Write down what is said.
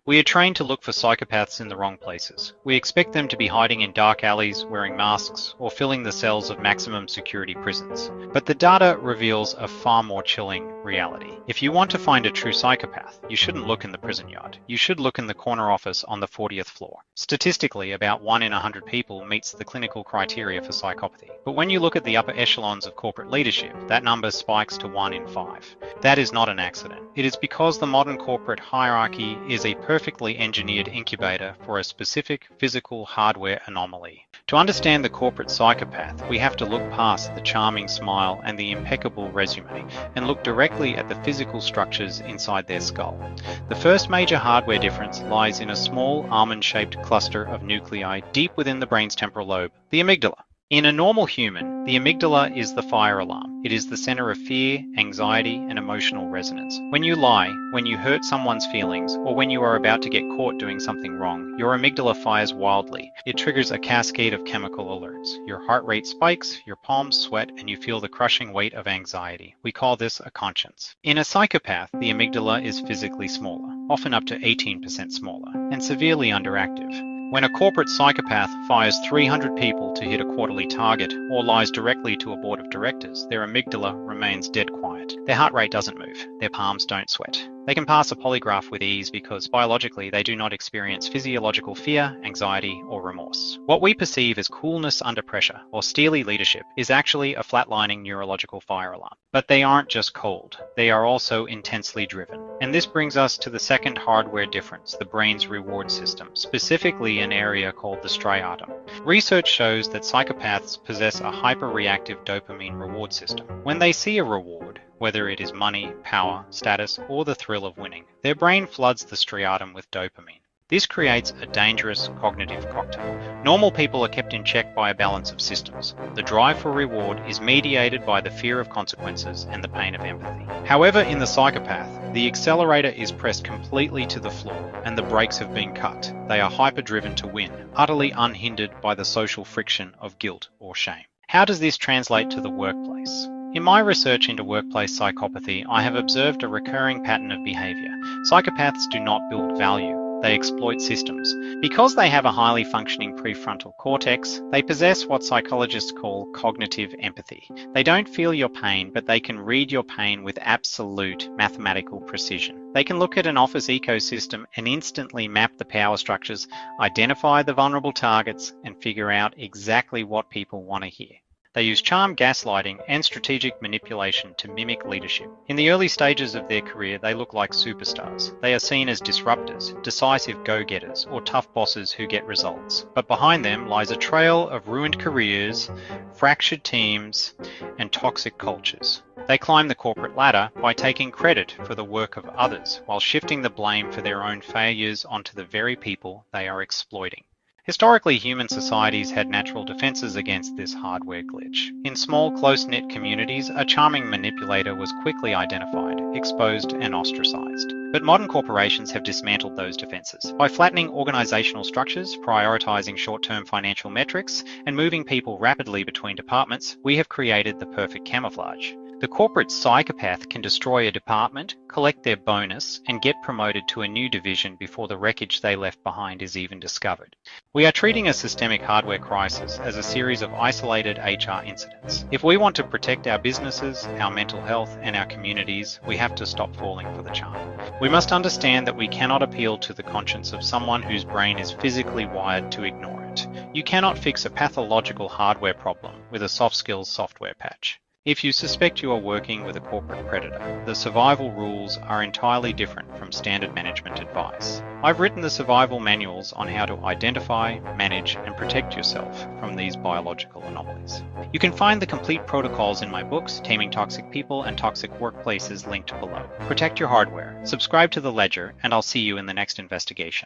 We are trained to look for psychopaths in the wrong places. We expect them to be hiding in dark alleys, wearing masks, or filling the cells of maximum security prisons. But the data reveals a far more chilling reality. If you want to find a true psychopath, you shouldn't look in the prison yard. You should look in the corner office on the 40th floor. Statistically, about 1 in 100 people meets the clinical criteria for psychopathy. But when you look at the upper echelons of corporate leadership, that number spikes to 1 in 5. That is not an accident. It is because the modern corporate hierarchy is a perfectly engineered incubator for a specific physical hardware anomaly. To understand the corporate psychopath, we have to look past the charming smile and the impeccable resume and look directly at the physical structures inside their skull. The first major hardware difference lies in a small almond-shaped cluster of nuclei deep within the brain's temporal lobe, the amygdala. In a normal human, the amygdala is the fire alarm. It is the center of fear, anxiety, and emotional resonance. When you lie, when you hurt someone's feelings, or when you are about to get caught doing something wrong, your amygdala fires wildly. It triggers a cascade of chemical alerts. Your heart rate spikes, your palms sweat, and you feel the crushing weight of anxiety. We call this a conscience. In a psychopath, the amygdala is physically smaller, often up to 18% smaller, and severely underactive. When a corporate psychopath fires 300 people to hit a quarterly target or lies directly to a board of directors, their amygdala remains dead quiet. Their heart rate doesn't move. Their palms don't sweat. They can pass a polygraph with ease because biologically they do not experience physiological fear, anxiety, or remorse. What we perceive as coolness under pressure or steely leadership is actually a flatlining neurological fire alarm. But they aren't just cold, they are also intensely driven. And this brings us to the second hardware difference, the brain's reward system, specifically an area called the striatum. Research shows that psychopaths possess a hyperreactive dopamine reward system. When they see a reward, whether it is money, power, status, or the thrill of winning, their brain floods the striatum with dopamine. This creates a dangerous cognitive cocktail. Normal people are kept in check by a balance of systems. The drive for reward is mediated by the fear of consequences and the pain of empathy. However, in the psychopath, the accelerator is pressed completely to the floor and the brakes have been cut. They are hyper-driven to win, utterly unhindered by the social friction of guilt or shame. How does this translate to the workplace? In my research into workplace psychopathy, I have observed a recurring pattern of behavior. Psychopaths do not build value. They exploit systems. Because they have a highly functioning prefrontal cortex, they possess what psychologists call cognitive empathy. They don't feel your pain, but they can read your pain with absolute mathematical precision. They can look at an office ecosystem and instantly map the power structures, identify the vulnerable targets, and figure out exactly what people want to hear. They use charm, gaslighting, and strategic manipulation to mimic leadership. In the early stages of their career, they look like superstars. They are seen as disruptors, decisive go-getters, or tough bosses who get results. But behind them lies a trail of ruined careers, fractured teams, and toxic cultures. They climb the corporate ladder by taking credit for the work of others, while shifting the blame for their own failures onto the very people they are exploiting. Historically, human societies had natural defenses against this hardware glitch. In small, close-knit communities, a charming manipulator was quickly identified, exposed, and ostracized. But modern corporations have dismantled those defenses. By flattening organizational structures, prioritizing short-term financial metrics, and moving people rapidly between departments, we have created the perfect camouflage. The corporate psychopath can destroy a department, collect their bonus, and get promoted to a new division before the wreckage they left behind is even discovered. We are treating a systemic hardware crisis as a series of isolated HR incidents. If we want to protect our businesses, our mental health, and our communities, we have to stop falling for the charm. We must understand that we cannot appeal to the conscience of someone whose brain is physically wired to ignore it. You cannot fix a pathological hardware problem with a soft skills software patch. If you suspect you are working with a corporate predator, the survival rules are entirely different from standard management advice. I've written the survival manuals on how to identify, manage, and protect yourself from these biological anomalies. You can find the complete protocols in my books, Taming Toxic People and Toxic Workplaces, linked below. Protect your hardware, subscribe to the Ledger, and I'll see you in the next investigation.